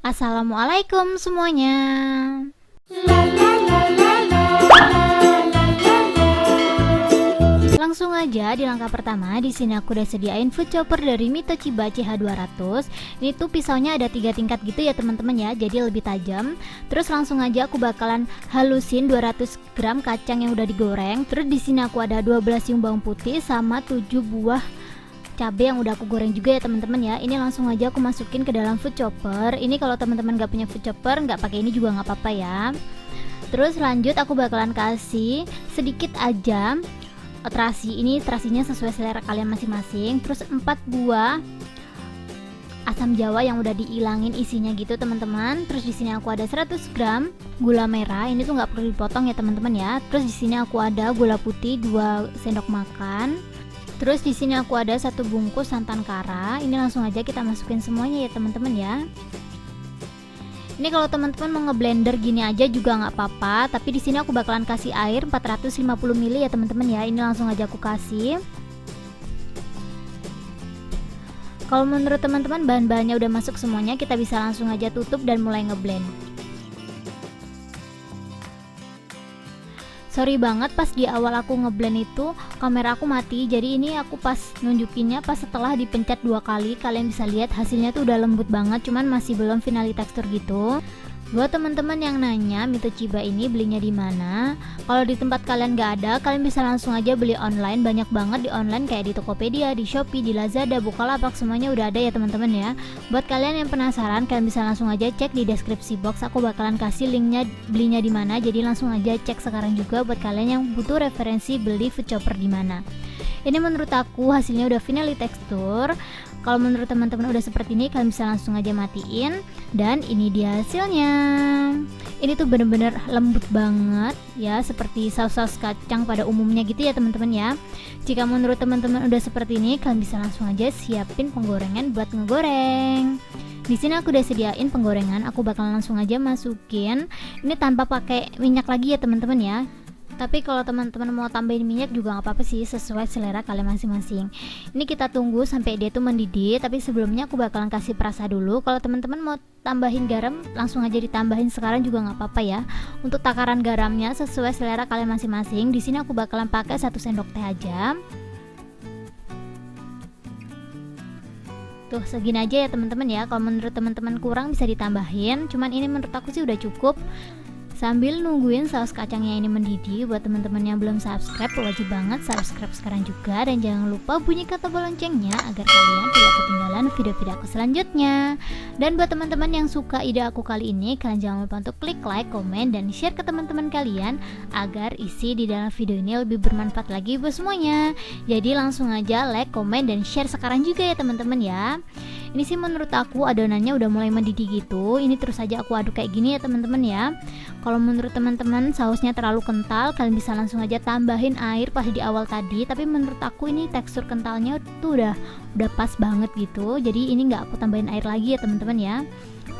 Assalamualaikum semuanya. Langsung aja di langkah pertama, di sini aku udah sediain food chopper dari Mitochiba CH200. Ini tuh pisaunya ada 3 tingkat gitu ya teman-teman ya, jadi lebih tajam. Terus langsung aja aku bakalan halusin 200 gram kacang yang udah digoreng. Terus di sini aku ada 12 siung bawang putih sama 7 buah cabai yang udah aku goreng juga ya teman-teman ya. Ini langsung aja aku masukin ke dalam food chopper. Ini kalau teman-teman gak punya food chopper, nggak pakai ini juga nggak apa-apa ya. Terus lanjut aku bakalan kasih sedikit aja terasi. Ini terasinya sesuai selera kalian masing-masing. Terus 4 buah asam jawa yang udah diilangin isinya gitu teman-teman. Terus di sini aku ada 100 gram gula merah. Ini tuh nggak perlu dipotong ya teman-teman ya. Terus di sini aku ada gula putih 2 sendok makan. Terus di sini aku ada 1 bungkus santan kara. Ini langsung aja kita masukin semuanya ya teman-teman ya. Ini kalau teman-teman mau ngeblender gini aja juga nggak apa-apa, tapi di sini aku bakalan kasih air 450 ml ya teman-teman ya. Ini langsung aja aku kasih. Kalau menurut teman-teman bahan-bahannya udah masuk semuanya, kita bisa langsung aja tutup dan mulai ngeblend. Sorry banget pas di awal aku ngeblend itu kamera aku mati, jadi ini aku pas nunjukinnya pas setelah dipencet 2 kali. Kalian bisa lihat hasilnya tuh udah lembut banget, cuman masih belum finali tekstur gitu. Buat teman-teman yang nanya Mitochiba ini belinya di mana, kalau di tempat kalian gak ada, kalian bisa langsung aja beli online. Banyak banget di online kayak di Tokopedia, di Shopee, di Lazada, Bukalapak, semuanya udah ada ya teman-teman ya. Buat kalian yang penasaran, kalian bisa langsung aja cek di deskripsi box. Aku bakalan kasih linknya belinya di mana. Jadi langsung aja cek sekarang juga buat kalian yang butuh referensi beli food chopper di mana. Ini menurut aku hasilnya udah finally tekstur. Kalau menurut teman-teman udah seperti ini, kalian bisa langsung aja matiin. Dan ini dia hasilnya. Ini tuh bener-bener lembut banget ya, seperti saus-saus kacang pada umumnya gitu ya teman-teman ya. Jika menurut teman-teman udah seperti ini, kalian bisa langsung aja siapin penggorengan buat ngegoreng. Di sini aku udah sediain penggorengan, aku bakal langsung aja masukin. Ini tanpa pakai minyak lagi ya teman-teman ya. Tapi kalau teman-teman mau tambahin minyak juga nggak apa-apa sih, sesuai selera kalian masing-masing. Ini kita tunggu sampai dia tuh mendidih, tapi sebelumnya aku bakalan kasih perasa dulu. Kalau teman-teman mau tambahin garam, langsung aja ditambahin sekarang juga nggak apa-apa ya. Untuk takaran garamnya sesuai selera kalian masing-masing. Di sini aku bakalan pakai 1 sendok teh aja. Tuh segini aja ya teman-teman ya. Kalau menurut teman-teman kurang bisa ditambahin, cuman ini menurut aku sih udah cukup. Sambil nungguin saus kacangnya ini mendidih, buat teman-teman yang belum subscribe, wajib banget subscribe sekarang juga. Dan jangan lupa bunyikan tombol loncengnya agar kalian tidak ketinggalan video-video aku selanjutnya. Dan buat teman-teman yang suka ide aku kali ini, kalian jangan lupa untuk klik like, komen, dan share ke teman-teman kalian agar isi di dalam video ini lebih bermanfaat lagi buat semuanya. Jadi langsung aja like, komen, dan share sekarang juga ya teman-teman ya. Ini sih menurut aku adonannya udah mulai mendidih gitu. Ini terus aja aku aduk kayak gini ya teman-teman ya. Kalau menurut teman-teman sausnya terlalu kental, kalian bisa langsung aja tambahin air pas di awal tadi. Tapi menurut aku ini tekstur kentalnya tuh udah pas banget gitu. Jadi ini nggak aku tambahin air lagi ya teman-teman ya.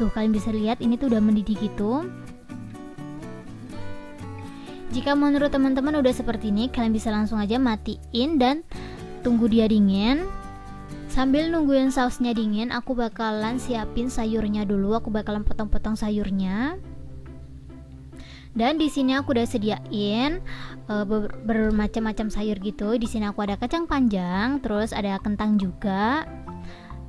Tuh kalian bisa lihat ini tuh udah mendidih gitu. Jika menurut teman-teman udah seperti ini, kalian bisa langsung aja matiin dan tunggu dia dingin. Sambil nungguin sausnya dingin, aku bakalan siapin sayurnya dulu. Aku bakalan potong-potong sayurnya. Dan di sini aku udah sediain bermacam-macam sayur gitu. Di sini aku ada kacang panjang, terus ada kentang juga,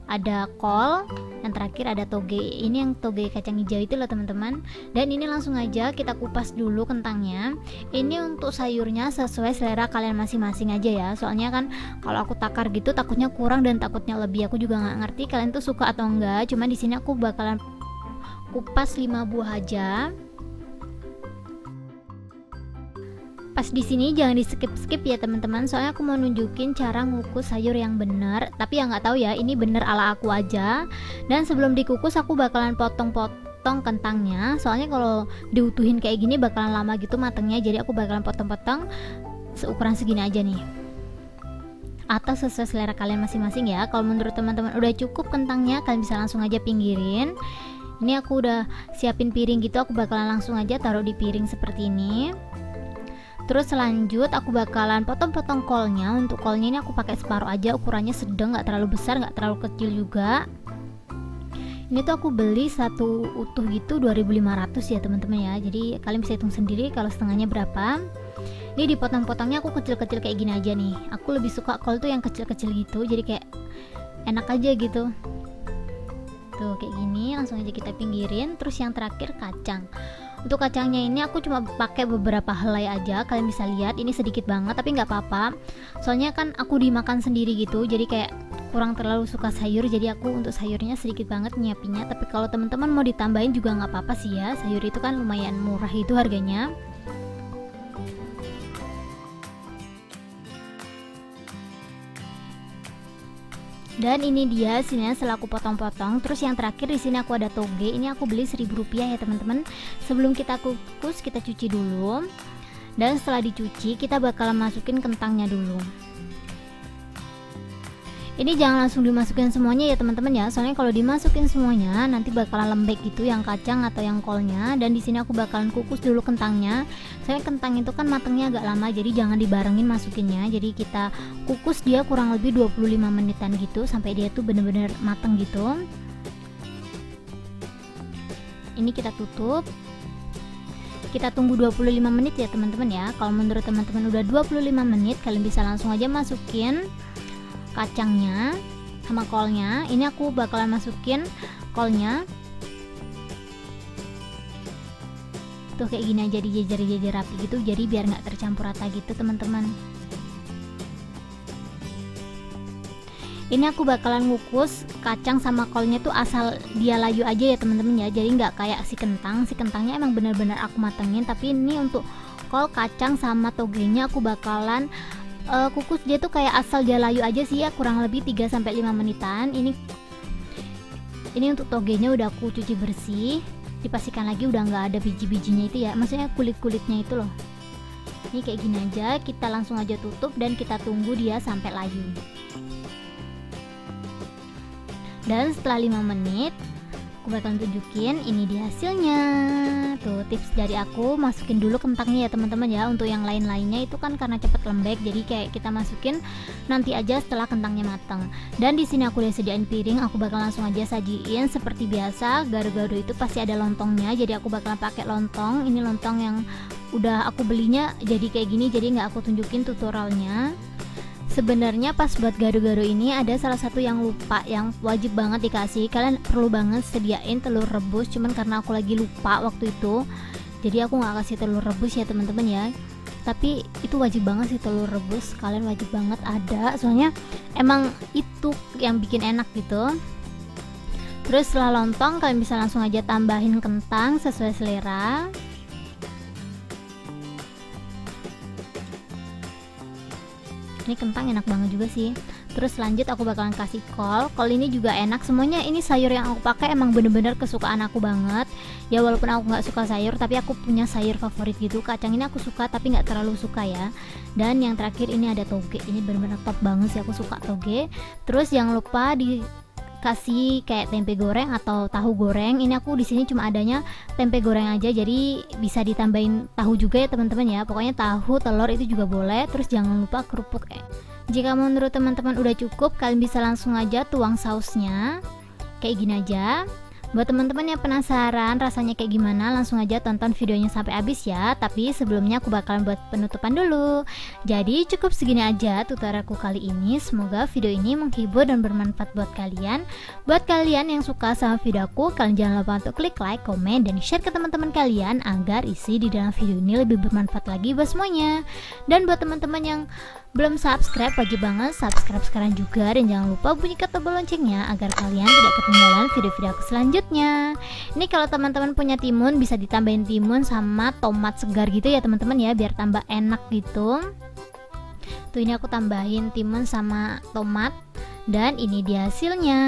ada kol, yang terakhir ada toge. Ini yang toge kacang hijau itu loh teman-teman. Dan ini langsung aja kita kupas dulu kentangnya. Ini untuk sayurnya sesuai selera kalian masing-masing aja ya. Soalnya kan kalau aku takar gitu takutnya kurang dan takutnya lebih. Aku juga nggak ngerti kalian tuh suka atau enggak. Cuman di sini aku bakalan kupas 5 buah aja. Pas di sini jangan di skip ya teman-teman, soalnya aku mau nunjukin cara ngukus sayur yang benar. Tapi ya nggak tahu ya, ini bener ala aku aja. Dan sebelum dikukus aku bakalan potong-potong kentangnya. Soalnya kalau diutuhin kayak gini bakalan lama gitu matangnya. Jadi aku bakalan potong-potong seukuran segini aja nih. Atau sesuai selera kalian masing-masing ya. Kalau menurut teman-teman udah cukup kentangnya, kalian bisa langsung aja pinggirin. Ini aku udah siapin piring gitu, aku bakalan langsung aja taruh di piring seperti ini. Terus lanjut aku bakalan potong-potong kolnya. Untuk kolnya ini aku pakai separuh aja, ukurannya sedang, nggak terlalu besar, nggak terlalu kecil juga. Ini tuh aku beli satu utuh gitu 2.500 ya teman-teman ya. Jadi kalian bisa hitung sendiri kalau setengahnya berapa. Ini dipotong-potongnya aku kecil-kecil kayak gini aja nih. Aku lebih suka kol tuh yang kecil-kecil gitu, jadi kayak enak aja gitu. Tuh kayak gini, langsung aja kita pinggirin. Terus yang terakhir kacang. Untuk kacangnya ini aku cuma pakai beberapa helai aja. Kalian bisa lihat ini sedikit banget, tapi nggak apa-apa. Soalnya kan aku dimakan sendiri gitu, jadi kayak kurang terlalu suka sayur. Jadi aku untuk sayurnya sedikit banget nyiapinnya. Tapi kalau teman-teman mau ditambahin juga nggak apa-apa sih ya. Sayur itu kan lumayan murah itu harganya. Dan ini dia sini setelah aku potong-potong. Terus yang terakhir di sini aku ada toge. Ini aku beli 1.000 rupiah ya teman-teman. Sebelum kita kukus kita cuci dulu. Dan setelah dicuci kita bakalan masukin kentangnya dulu. Ini jangan langsung dimasukin semuanya ya teman-teman ya. Soalnya kalau dimasukin semuanya nanti bakalan lembek gitu yang kacang atau yang kolnya. Dan di sini aku bakalan kukus dulu kentangnya. Soalnya kentang itu kan matangnya agak lama, jadi jangan dibarengin masukinnya. Jadi kita kukus dia kurang lebih 25 menitan gitu sampai dia tuh bener-bener mateng gitu. Ini kita tutup. Kita tunggu 25 menit ya teman-teman ya. Kalau menurut teman-teman udah 25 menit, kalian bisa langsung aja masukin kacangnya sama kolnya. Ini aku bakalan masukin kolnya tuh kayak gini aja, dijejer-jejer rapi gitu, jadi biar nggak tercampur rata gitu teman-teman. Ini aku bakalan ngukus kacang sama kolnya tuh asal dia layu aja ya teman-teman ya, jadi nggak kayak si kentangnya emang bener-bener aku matengin. Tapi ini untuk kol, kacang sama togenya aku bakalan kukus dia tuh kayak asal dia layu aja sih ya, kurang lebih 3-5 menitan. Ini untuk togenya udah aku cuci bersih, dipastikan lagi udah nggak ada biji-bijinya itu ya, maksudnya kulit-kulitnya itu loh. Ini kayak gini aja, kita langsung aja tutup dan kita tunggu dia sampai layu. Dan setelah 5 menit aku bakalan tunjukin ini dia hasilnya. Tuh tips dari aku, masukin dulu kentangnya ya teman-teman ya. Untuk yang lain-lainnya itu kan karena cepet lembek, jadi kayak kita masukin nanti aja setelah kentangnya matang. Dan di sini aku udah sediain piring, aku bakal langsung aja sajiin seperti biasa. Gado-gado itu pasti ada lontongnya, jadi aku bakalan pakai lontong. Ini lontong yang udah aku belinya jadi kayak gini, jadi nggak aku tunjukin tutorialnya. Sebenarnya pas buat gado-gado ini ada salah satu yang lupa, yang wajib banget dikasih. Kalian perlu banget sediain telur rebus, cuman karena aku lagi lupa waktu itu, jadi aku nggak kasih telur rebus ya teman-teman ya. Tapi itu wajib banget sih telur rebus, kalian wajib banget ada, soalnya emang itu yang bikin enak gitu. Terus setelah lontong kalian bisa langsung aja tambahin kentang sesuai selera. Ini kentang enak banget juga sih. Terus lanjut aku bakalan kasih kol. Kol ini juga enak, semuanya ini sayur yang aku pakai emang bener-bener kesukaan aku banget ya. Walaupun aku nggak suka sayur, tapi aku punya sayur favorit gitu. Kacang ini aku suka tapi nggak terlalu suka ya. Dan yang terakhir ini ada toge, ini bener-bener top banget sih, aku suka toge. Terus jangan lupa dikasih kayak tempe goreng atau tahu goreng. Ini aku di sini cuma adanya tempe goreng aja, jadi bisa ditambahin tahu juga ya teman-teman ya. Pokoknya tahu, telur itu juga boleh. Terus jangan lupa kerupuk. Jika menurut teman-teman udah cukup, kalian bisa langsung aja tuang sausnya kayak gini aja. Buat teman-teman yang penasaran rasanya kayak gimana, langsung aja tonton videonya sampai habis ya. Tapi sebelumnya aku bakalan buat penutupan dulu. Jadi cukup segini aja tutorialku kali ini. Semoga video ini menghibur dan bermanfaat buat kalian. Buat kalian yang suka sama videoku, kalian jangan lupa untuk klik like, komen, dan share ke teman-teman kalian agar isi di dalam video ini lebih bermanfaat lagi buat semuanya. Dan buat teman-teman yang belum subscribe, wajib banget subscribe sekarang juga. Dan jangan lupa bunyikan tombol loncengnya agar kalian tidak ketinggalan video-video aku selanjutnya. Ini kalau teman-teman punya timun, bisa ditambahin timun sama tomat segar gitu ya teman-teman ya, biar tambah enak gitu. Tuh ini aku tambahin timun sama tomat. Dan ini dia hasilnya.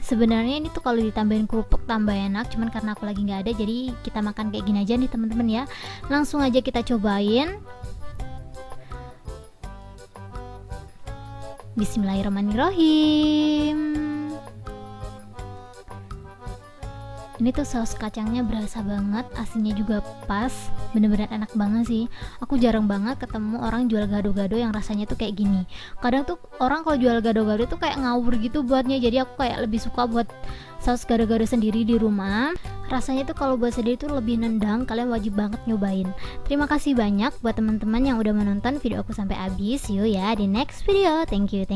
Sebenarnya ini tuh kalau ditambahin kerupuk tambah enak, cuman karena aku lagi nggak ada, jadi kita makan kayak gini aja nih teman-teman ya. Langsung aja kita cobain. Bismillahirrahmanirrahim. Ini tuh saus kacangnya berasa banget, asinnya juga pas, bener-bener enak banget sih. Aku jarang banget ketemu orang jual gado-gado yang rasanya tuh kayak gini. Kadang tuh orang kalau jual gado-gado tuh kayak ngawur gitu buatnya, jadi aku kayak lebih suka buat saus gado-gado sendiri di rumah. Rasanya tuh kalau buat sendiri tuh lebih nendang, kalian wajib banget nyobain. Terima kasih banyak buat teman-teman yang udah menonton video aku sampai habis. See you ya di next video. Thank you.